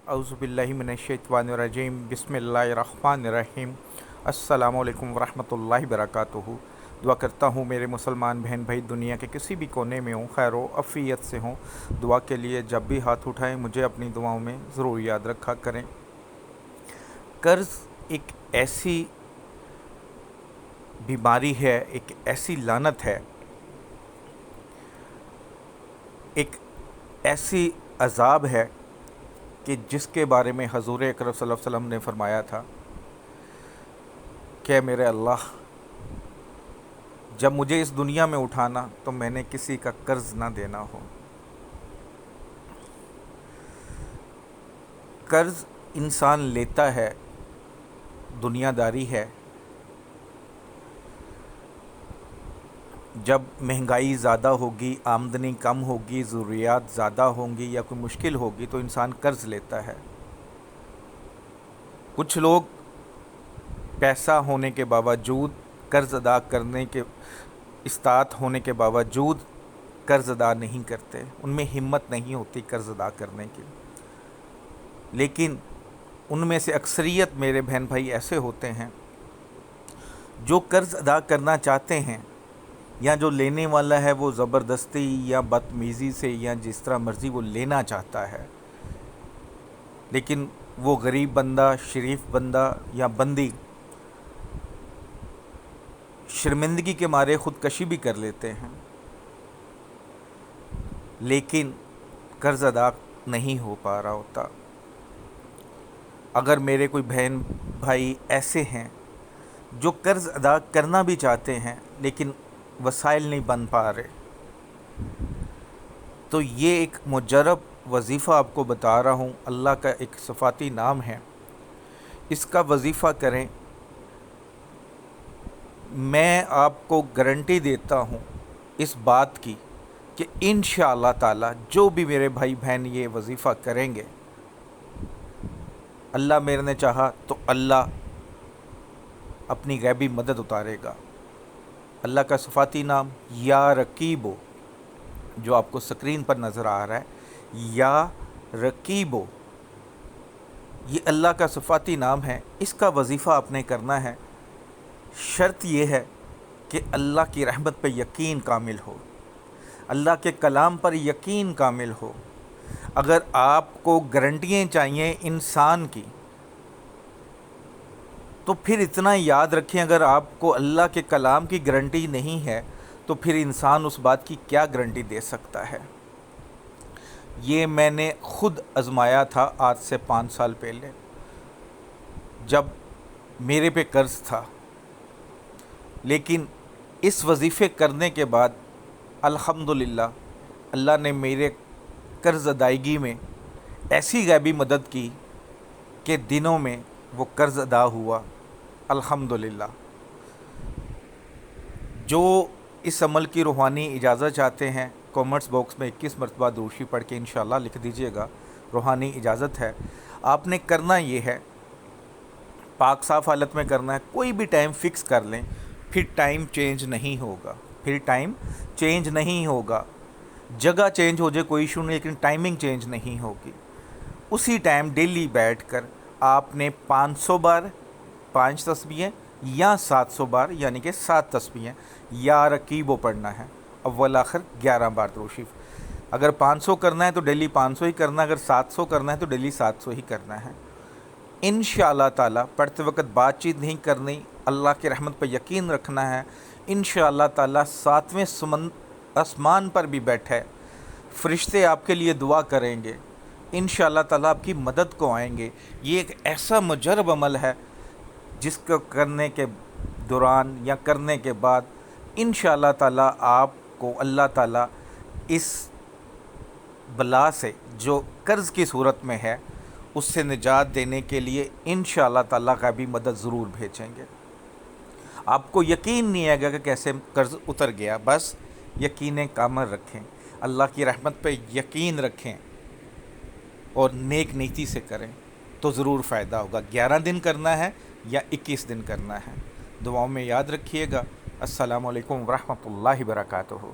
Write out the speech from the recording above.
औज़ुबिल्लाहि मिनश्शैतानिर्रजीम बिस्मिल्लाहिर्रहमानिर्रहीम। अस्सलामु अलैकुम वरहमतुल्लाहि वबरकातुहू। दुआ करता हूँ मेरे मुसलमान बहन भाई दुनिया के किसी भी कोने में हों, खैर अफ़ियत से हों। दुआ के लिए जब भी हाथ उठाएं मुझे अपनी दुआओं में ज़रूर याद रखा करें। कर्ज़ एक ऐसी बीमारी है, एक ऐसी लानत है, एक ऐसी अज़ाब है कि जिसके बारे में हज़ूर अकरम सल्लल्लाहु अलैहि वसल्लम ने फरमाया था कि मेरे अल्लाह, जब मुझे इस दुनिया में उठाना तो मैंने किसी का कर्ज़ ना देना हो। कर्ज़ इंसान लेता है, दुनियादारी है। जब महंगाई ज़्यादा होगी, आमदनी कम होगी, ज़रूरियात ज़्यादा होंगी या कोई मुश्किल होगी तो इंसान कर्ज़ लेता है। कुछ लोग पैसा होने के बावजूद, कर्ज़ अदा करने के इस्तात होने के बावजूद कर्ज़ अदा नहीं करते, उनमें हिम्मत नहीं होती कर्ज़ अदा करने की। लेकिन उनमें से अक्सरियत मेरे बहन भाई ऐसे होते हैं जो कर्ज़ अदा करना चाहते हैं, या जो लेने वाला है वो ज़बरदस्ती या बदतमीज़ी से या जिस तरह मर्ज़ी वो लेना चाहता है, लेकिन वो गरीब बंदा, शरीफ बंदा या बंदी शर्मिंदगी के मारे ख़ुदकशी भी कर लेते हैं, लेकिन कर्ज़ अदा नहीं हो पा रहा होता। अगर मेरे कोई बहन भाई ऐसे हैं जो कर्ज़ अदा करना भी चाहते हैं लेकिन वसाइल नहीं बन पा रहे, तो ये एक मुजरब वजीफ़ा आपको बता रहा हूँ। अल्लाह का एक सिफ़ाती नाम है, इसका वजीफ़ा करें। मैं आपको गारंटी देता हूँ इस बात की कि इंशाअल्लाह ताला जो भी मेरे भाई बहन ये वजीफ़ा करेंगे, अल्लाह मेरे ने चाहा तो अल्लाह अपनी गैबी मदद उतारेगा। अल्लाह का सिफ़ाती नाम या रकीबो, जो आपको स्क्रीन पर नज़र आ रहा है, या रकीबो, ये अल्लाह का सिफ़ाती नाम है। इसका वजीफ़ा आपने करना है। शर्त ये है कि अल्लाह की रहमत पर यकीन कामिल हो, अल्लाह के कलाम पर यकीन कामिल हो। अगर आपको गारंटियाँ चाहिए इंसान की, तो फिर इतना याद रखें, अगर आपको अल्लाह के कलाम की गारंटी नहीं है तो फिर इंसान उस बात की क्या गारंटी दे सकता है। ये मैंने ख़ुद आज़माया था आज से 5 साल पहले, जब मेरे पे कर्ज़ था। लेकिन इस वजीफ़े करने के बाद अल्हम्दुलिल्लाह अल्लाह ने मेरे कर्ज़ अदायगी में ऐसी गैबी मदद की कि दिनों में वो कर्ज़ अदा हुआ अल्हम्दुलिल्लाह। जो इस अमल की रूहानी इजाज़त चाहते हैं, कमेंट्स बॉक्स में 21 मरतबा दुरूद शरीफ पढ़ के इंशाअल्लाह लिख दीजिएगा, रूहानी इजाज़त है। आपने करना ये है, पाक साफ़ हालत में करना है। कोई भी टाइम फ़िक्स कर लें, फिर टाइम चेंज नहीं होगा, फिर टाइम चेंज नहीं होगा। जगह चेंज हो जाए कोई इशू नहीं, लेकिन टाइमिंग चेंज नहीं होगी। उसी टाइम डेली बैठकर आपने 500 बार 5 तस्बीहें या 700 बार यानी कि 7 तस्बीहें या रकीबो पढ़ना है, अव्वल आखिर 11 बार दुरूद शरीफ। अगर 500 करना है तो डेली 500 ही करना है, अगर 700 करना है तो डेली 700 ही करना है। इंशाअल्लाह ताला पढ़ते वक्त बातचीत नहीं करनी, अल्लाह की रहमत पर यकीन रखना है। इंशाअल्लाह ताला 7वें आसमान पर भी बैठे फ़रिश्ते आपके लिए दुआ करेंगे, इंशाअल्लाह ताला आपकी मदद को आएंगे। ये एक ऐसा मुजरब अमल है जिसको करने के दौरान या करने के बाद इंशाअल्लाह ताला आपको अल्लाह ताला इस बला से जो कर्ज़ की सूरत में है उससे निजात देने के लिए इंशाअल्लाह ताला गैबी मदद ज़रूर भेजेंगे। आपको यकीन नहीं आएगा कि कैसे कर्ज़ उतर गया। बस यकीन कामल रखें, अल्लाह की रहमत पे यकीन रखें और नेक नीति से करें तो ज़रूर फ़ायदा होगा। 11 दिन करना है या 21 दिन करना है, दुआओं में याद रखिएगा। अस्सलामु अलैकुम वरहमतुल्लाहि वबरकातुहू।